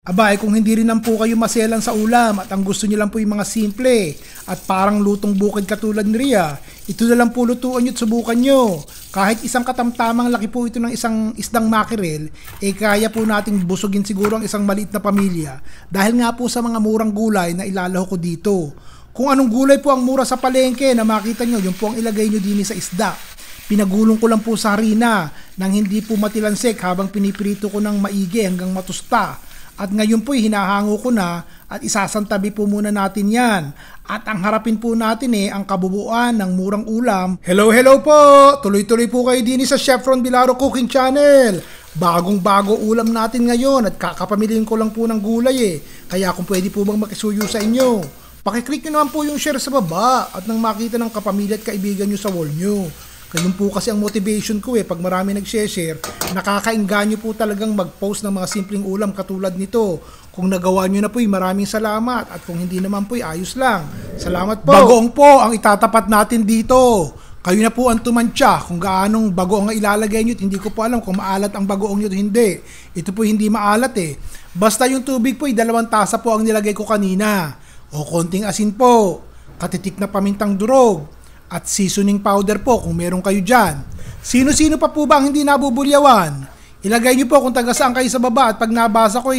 Abay, kung hindi rin lang po kayo maselan sa ulam at ang gusto niyo lang po yung mga simple at parang lutong bukid katulad ni Ria, ito na lang po lutuan nyo at subukan nyo. Kahit isang katamtamang laki po ito ng isang isdang mackerel, kaya po nating busugin siguro ang isang maliit na pamilya dahil nga po sa mga murang gulay na ilalahok ko dito. Kung anong gulay po ang mura sa palengke na makita nyo, yun po ang ilagay nyo din sa isda. Pinagulong ko lang po sa harina nang hindi po matilansik habang piniprito ko ng maigi hanggang matusta. At ngayon po hinahango ko na at isasantabi po muna natin yan. At ang harapin po natin ang kabubuan ng murang ulam. Hello po! Tuloy-tuloy po kayo din sa Chef Ron Vilaro Cooking Channel. Bagong-bago ulam natin ngayon at kakapamiliin ko lang po ng gulay Kaya kung pwede po bang makisuyo sa inyo, pakiclick nyo naman po yung share sa baba at nang makita ng kapamilya at kaibigan nyo sa wall nyo. Ganun po kasi ang motivation ko pag marami nag-share, nakakainganyo po talagang mag-post ng mga simpleng ulam katulad nito. Kung nagawa nyo na po maraming salamat at kung hindi naman po ayos lang. Salamat po. Bagoong po ang itatapat natin dito. Kayo na po ang tumantya kung gaanong bagoong ang ilalagay nyo. Hindi ko po alam kung maalat ang bagoong nyo o hindi. Ito po hindi maalat Basta yung tubig po 2 tasa po ang nilagay ko kanina. O konting asin po, katitik na pamintang durog, at seasoning powder po kung meron kayo dyan. Sino-sino pa po ba ang hindi nabubulyawan? Ilagay nyo po kung taga saan kayo sa baba at pag nabasa ko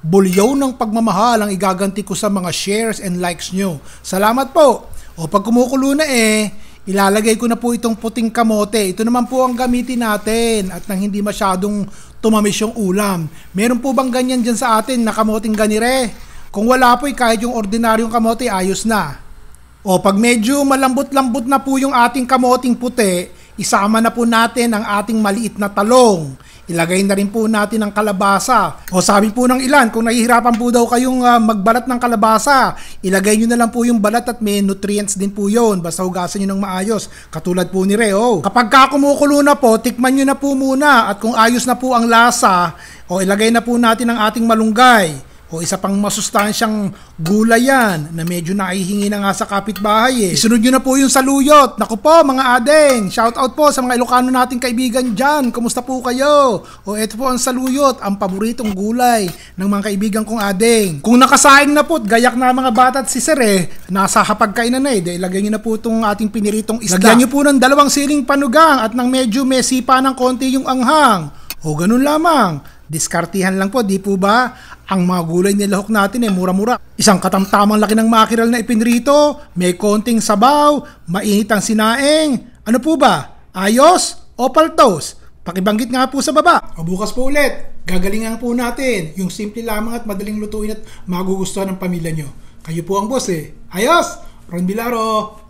bulyaw ng pagmamahal ang igaganti ko sa mga shares and likes nyo. Salamat po. O pag kumukulo na ilalagay ko na po itong puting kamote. Ito naman po ang gamitin natin at nang hindi masyadong tumamis yung ulam. Meron po bang ganyan dyan sa atin na kamoting ganire? Kung wala po kahit yung ordinaryong kamote ayos na. O pag medyo malambot-lambot na po yung ating kamoting puti, isama na po natin ang ating maliit na talong. Ilagay na rin po natin ang kalabasa. O sabi po ng ilan, kung nahihirapan po daw kayong magbalat ng kalabasa, ilagay nyo na lang po yung balat at may nutrients din po yun. Basta hugasan nyo ng maayos, katulad po ni Reo. Kapag kumukulo na po, tikman nyo na po muna at kung ayos na po ang lasa, ilagay na po natin ang ating malunggay. O isa pang masustansyang gulay yan na medyo naihingi na nga sa kapitbahay Isunod nyo na po yung saluyot. Naku po mga adeng, shout out po sa mga Ilocano nating kaibigan dyan. Kumusta po kayo? O eto po ang saluyot, ang paboritong gulay ng mga kaibigan kong adeng. Kung nakasaing na po, gayak na mga bata at si Sir nasa hapagkainan na ilagay nyo na po itong ating piniritong isda. Lagyan nyo po ng 2 siling panugang at nang medyo may sipa ng konti yung anghang. O ganun lamang. Diskartihan lang po, di po ba? Ang mga gulay nilahok natin mura-mura. Isang katamtamang laki ng mackerel na ipinrito, may konting sabaw, mainit ang sinaing. Ano po ba? Ayos o paltos? Pakibanggit nga po sa baba. O bukas po ulit, gagalingan po natin yung simple lamang at madaling lutuin at magugustuhan ng pamilya nyo. Kayo po ang boss Ayos! Ron Vilaro!